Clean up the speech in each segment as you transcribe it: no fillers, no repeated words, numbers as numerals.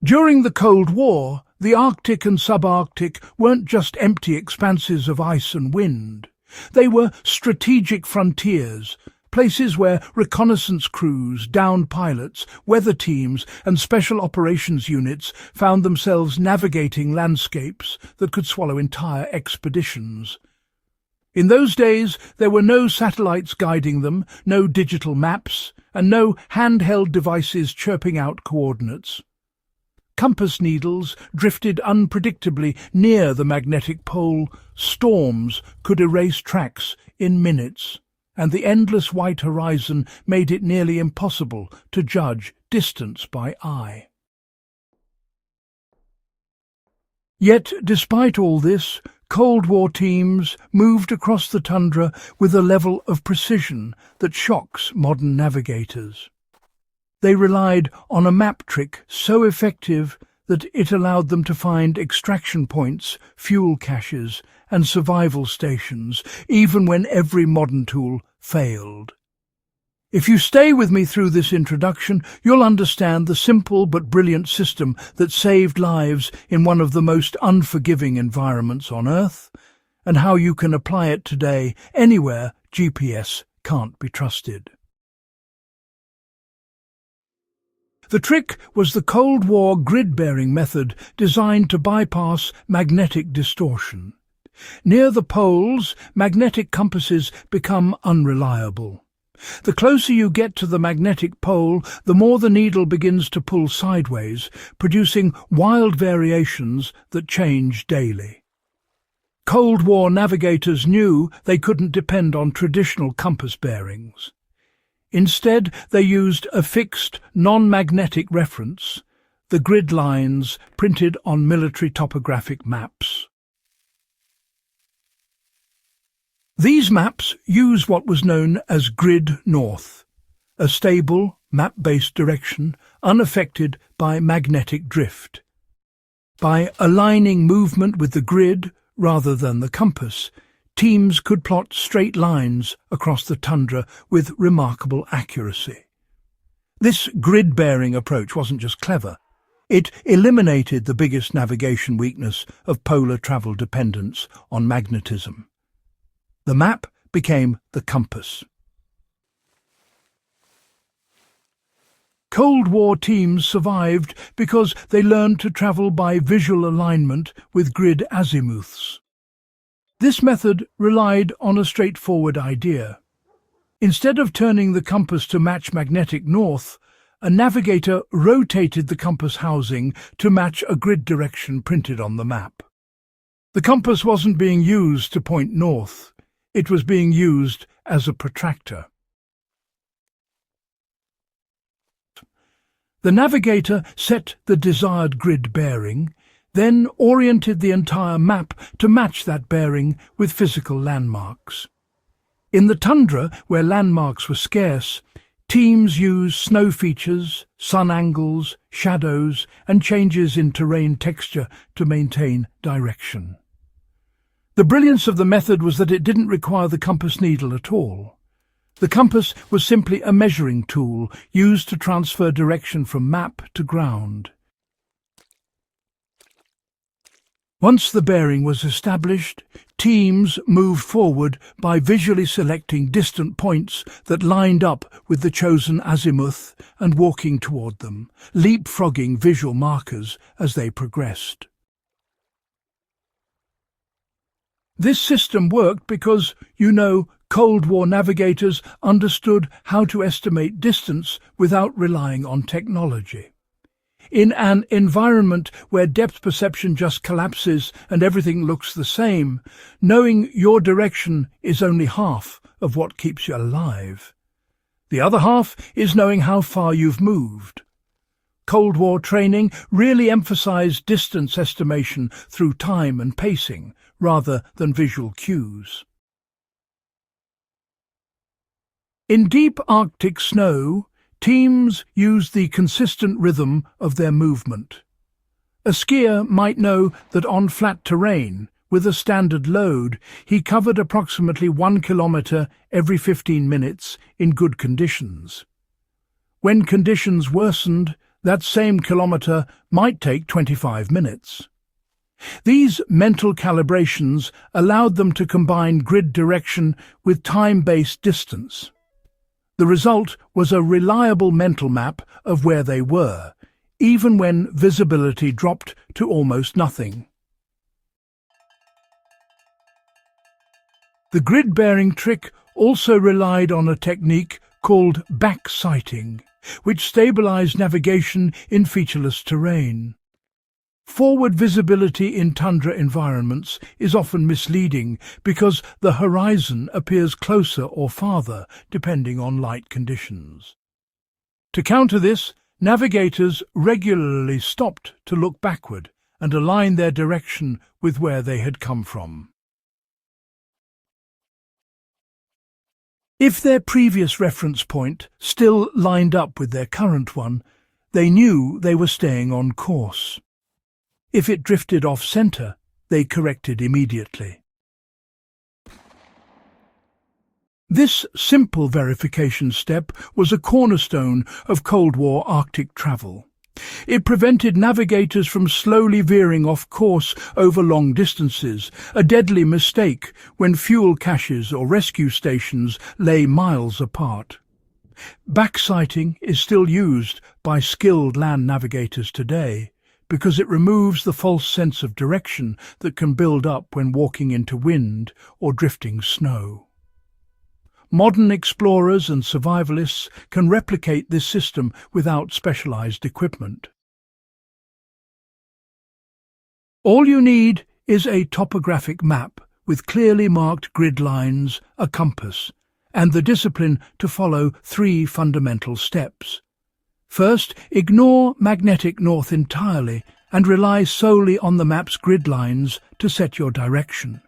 During the Cold War, the Arctic and subarctic weren't just empty expanses of ice and wind. They were strategic frontiers, places where reconnaissance crews, downed pilots, weather teams and special operations units found themselves navigating landscapes that could swallow entire expeditions. In those days, there were no satellites guiding them, no digital maps, and no handheld devices chirping out coordinates. Compass needles drifted unpredictably near the magnetic pole. Storms could erase tracks in minutes, and the endless white horizon made it nearly impossible to judge distance by eye. Yet, despite all this, Cold War teams moved across the tundra with a level of precision that shocks modern navigators. They relied on a map trick so effective that it allowed them to find extraction points, fuel caches, and survival stations, even when every modern tool failed. If you stay with me through this introduction, you'll understand the simple but brilliant system that saved lives in one of the most unforgiving environments on Earth, and how you can apply it today anywhere GPS can't be trusted. The trick was the Cold War grid-bearing method designed to bypass magnetic distortion. Near the poles, magnetic compasses become unreliable. The closer you get to the magnetic pole, the more the needle begins to pull sideways, producing wild variations that change daily. Cold War navigators knew they couldn't depend on traditional compass bearings. Instead, they used a fixed, non-magnetic reference, the grid lines printed on military topographic maps. These maps use what was known as grid north, a stable, map-based direction unaffected by magnetic drift. By aligning movement with the grid rather than the compass, teams could plot straight lines across the tundra with remarkable accuracy. This grid-bearing approach wasn't just clever. It eliminated the biggest navigation weakness of polar travel dependence on magnetism. The map became the compass. Cold War teams survived because they learned to travel by visual alignment with grid azimuths. This method relied on a straightforward idea. Instead of turning the compass to match magnetic north, a navigator rotated the compass housing to match a grid direction printed on the map. The compass wasn't being used to point north. It was being used as a protractor. The navigator set the desired grid bearing, then oriented the entire map to match that bearing with physical landmarks. In the tundra, where landmarks were scarce, teams used snow features, sun angles, shadows, and changes in terrain texture to maintain direction. The brilliance of the method was that it didn't require the compass needle at all. The compass was simply a measuring tool used to transfer direction from map to ground. Once the bearing was established, teams moved forward by visually selecting distant points that lined up with the chosen azimuth and walking toward them, leapfrogging visual markers as they progressed. This system worked because, Cold War navigators understood how to estimate distance without relying on technology. In an environment where depth perception just collapses and everything looks the same, knowing your direction is only half of what keeps you alive. The other half is knowing how far you've moved. Cold War training really emphasized distance estimation through time and pacing, rather than visual cues. In deep Arctic snow, teams use the consistent rhythm of their movement. A skier might know that on flat terrain, with a standard load, he covered approximately 1 kilometre every 15 minutes in good conditions. When conditions worsened, that same kilometre might take 25 minutes. These mental calibrations allowed them to combine grid direction with time-based distance. The result was a reliable mental map of where they were, even when visibility dropped to almost nothing. The grid-bearing trick also relied on a technique called backsighting, which stabilized navigation in featureless terrain. Forward visibility in tundra environments is often misleading because the horizon appears closer or farther depending on light conditions. To counter this, navigators regularly stopped to look backward and align their direction with where they had come from. If their previous reference point still lined up with their current one, they knew they were staying on course. If it drifted off-centre, they corrected immediately. This simple verification step was a cornerstone of Cold War Arctic travel. It prevented navigators from slowly veering off course over long distances, a deadly mistake when fuel caches or rescue stations lay miles apart. Backsighting is still used by skilled land navigators today, because it removes the false sense of direction that can build up when walking into wind or drifting snow. Modern explorers and survivalists can replicate this system without specialized equipment. All you need is a topographic map with clearly marked grid lines, a compass, and the discipline to follow 3 fundamental steps. First, ignore magnetic north entirely and rely solely on the map's grid lines to set your direction.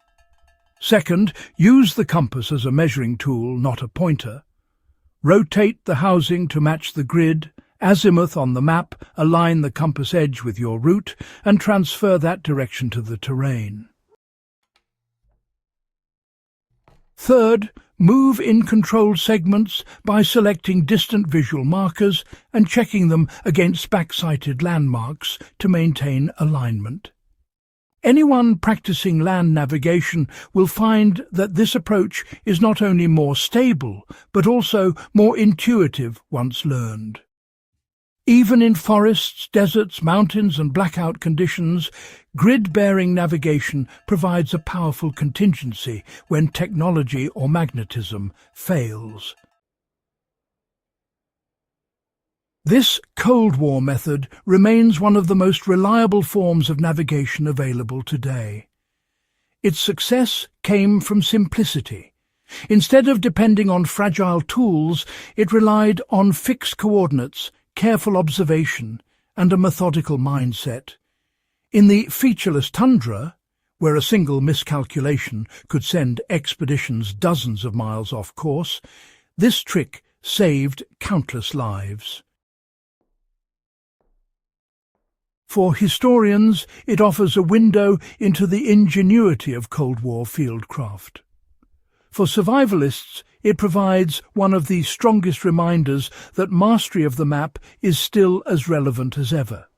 Second, use the compass as a measuring tool, not a pointer. Rotate the housing to match the grid, azimuth on the map, align the compass edge with your route, and transfer that direction to the terrain. Third, move in controlled segments by selecting distant visual markers and checking them against backsighted landmarks to maintain alignment. Anyone practicing land navigation will find that this approach is not only more stable, but also more intuitive once learned. Even in forests, deserts, mountains and blackout conditions, grid-bearing navigation provides a powerful contingency when technology or magnetism fails. This Cold War method remains one of the most reliable forms of navigation available today. Its success came from simplicity. Instead of depending on fragile tools, it relied on fixed coordinates, careful observation, and a methodical mindset. In the featureless tundra, where a single miscalculation could send expeditions dozens of miles off course, this trick saved countless lives. For historians, it offers a window into the ingenuity of Cold War fieldcraft. For survivalists, it provides one of the strongest reminders that mastery of the map is still as relevant as ever.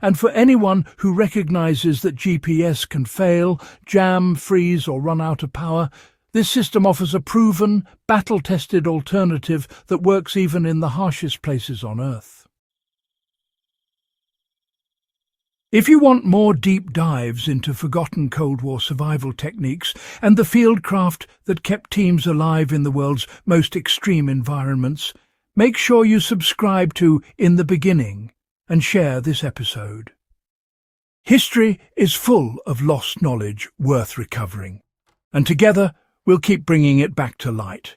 And for anyone who recognizes that GPS can fail, jam, freeze or run out of power, this system offers a proven, battle-tested alternative that works even in the harshest places on Earth. If you want more deep dives into forgotten Cold War survival techniques and the fieldcraft that kept teams alive in the world's most extreme environments, make sure you subscribe to In the Beginning and share this episode. History is full of lost knowledge worth recovering, and together we'll keep bringing it back to light.